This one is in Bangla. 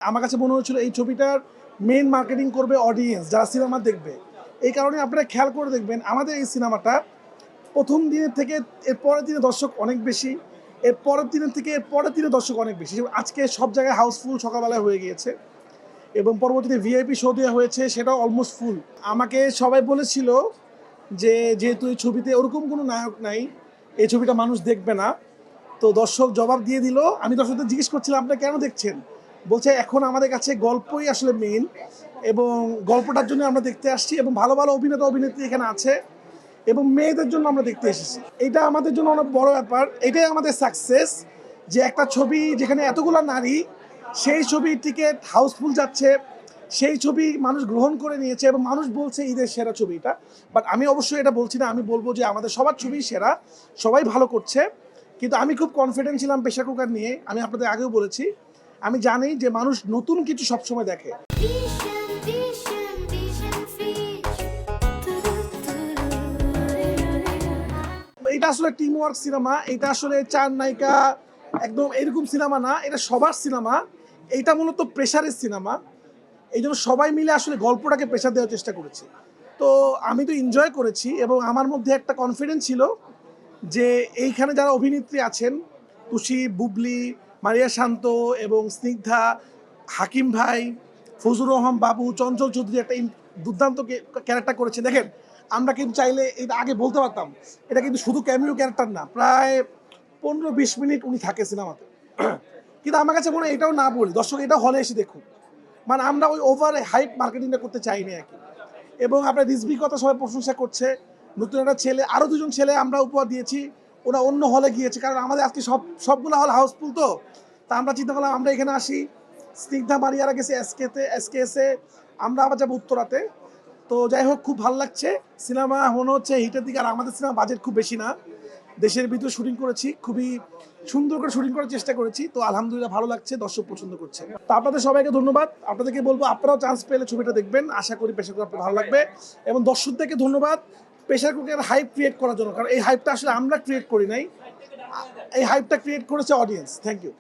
আমার কাছে মনে হচ্ছিল এই ছবিটার মেইন মার্কেটিং করবে অডিয়েন্স, যারা সিনেমা দেখবে। এই কারণে আপনারা খেয়াল করে দেখবেন আমাদের এই সিনেমাটা প্রথম দিনের থেকে এর পরের দিনে দর্শক অনেক বেশি, এর পরের দিনের থেকে এর পরের দিনে দর্শক অনেক বেশি। আজকে সব জায়গায় হাউসফুল সকালবেলায় হয়ে গিয়েছে এবং পরবর্তীতে ভিআইপি শো দেওয়া হয়েছে, সেটাও অলমোস্ট ফুল। আমাকে সবাই বলেছিল যে যেহেতু এই ছবিতে ওরকম কোনো নায়ক নাই, এই ছবিটা মানুষ দেখবে না। তো দর্শক জবাব দিয়ে দিল। আমি দর্শকদের জিজ্ঞেস করছিলাম আপনারা কেন দেখছেন, বলছে এখন আমাদের কাছে গল্পই আসলে মেইন এবং গল্পটার জন্য আমরা দেখতে আসছি এবং ভালো ভালো অভিনেতা অভিনেত্রী এখানে আছে এবং মেয়েদের জন্য আমরা দেখতে এসেছি। এটা আমাদের জন্য অনেক বড় ব্যাপার, এটাই আমাদের সাকসেস যে একটা ছবি যেখানে এতগুলো নারী, সেই ছবির টিকিট হাউসফুল যাচ্ছে, সেই ছবি মানুষ গ্রহণ করে নিয়েছে এবং মানুষ বলছে ঈদের সেরা ছবিটা। বাট আমি অবশ্যই এটা বলছি না, আমি বলবো যে আমাদের সবার ছবি সেরা, সবাই ভালো করছে। কিন্তু আমি খুব কনফিডেন্ট ছিলাম প্রেসার কুকার নিয়ে। আমি আপনাদের আগেও বলেছি, আমি জানি যে মানুষ নতুন কিছু সবসময় দেখে। এটা আসলে টিম ওয়ার্ক সিনেমা, এটা আসলে চার নায়িকা একদম এরকম সিনেমা না, এটা সবার সিনেমা। এইটা মূলত প্রেশারের সিনেমা, এই জন্য সবাই মিলে আসলে গল্পটাকে প্রেশার দেওয়ার চেষ্টা করেছি। তো আমি তো এনজয় করেছি এবং আমার মধ্যে একটা কনফিডেন্স ছিল যে এইখানে যারা অভিনেত্রী আছেন, তুষি, বুবলি, মারিয়া শান্ত এবং স্নিগ্ধা, হাকিম ভাই, ফজলুর রহমান বাবু, চঞ্চল চৌধুরী একটা দুর্দান্ত ক্যারেক্টার করেছে। দেখেন আমরা কিন্তু চাইলে এটা আগে বলতে পারতাম, এটা কিন্তু শুধু ক্যামিও ক্যারেক্টার না, প্রায় 15-20 মিনিট উনি থাকে সিনেমাতে। কিন্তু আমার কাছে মনে হয় এটাও না বলি, দর্শক এটা হলে এসে দেখুন। মানে আমরা ওই ওভার হাইপ মার্কেটিংটা করতে চাইনি আর কি। এবং আপনার রিজভির কথা সবাই প্রশংসা করছে, নতুন একটা ছেলে, আরও দুজন ছেলে আমরা উপহার দিয়েছি, ওরা অন্য হলে গিয়েছে, কারণ আমাদের আজকে সবগুলো হল হাউসফুল। তো তা আমরা চিন্তা করলাম আমরা এখানে আসি। স্নিগ্ধা মারিয়ারা গেছে এসকেএসে, আমরা আবার যাবো উত্তরাতে। তো যাই হোক, খুব ভালো লাগছে। সিনেমা মনে হচ্ছে হিটের দিকে। আর আমাদের সিনেমা বাজেট খুব বেশি না, দেশের ভিতরে শুটিং করেছি, খুবই সুন্দর করে শুটিং করার চেষ্টা করেছি। তো আলহামদুলিল্লাহ ভালো লাগছে, দর্শক পছন্দ করছে। তো আপনাদের সবাইকে ধন্যবাদ। আপনাদেরকে বলবো আপনারাও চান্স পেলে ছবিটা দেখবেন, আশা করি প্রেশার কুকার আপনার ভালো লাগবে। এবং দর্শকদেরকে ধন্যবাদ প্রেশার কুকারের হাইপ ক্রিয়েট করার জন্য, কারণ এই হাইপটা আসলে আমরা ক্রিয়েট করি নাই, এই হাইপটা ক্রিয়েট করেছে অডিয়েন্স। Thank you you.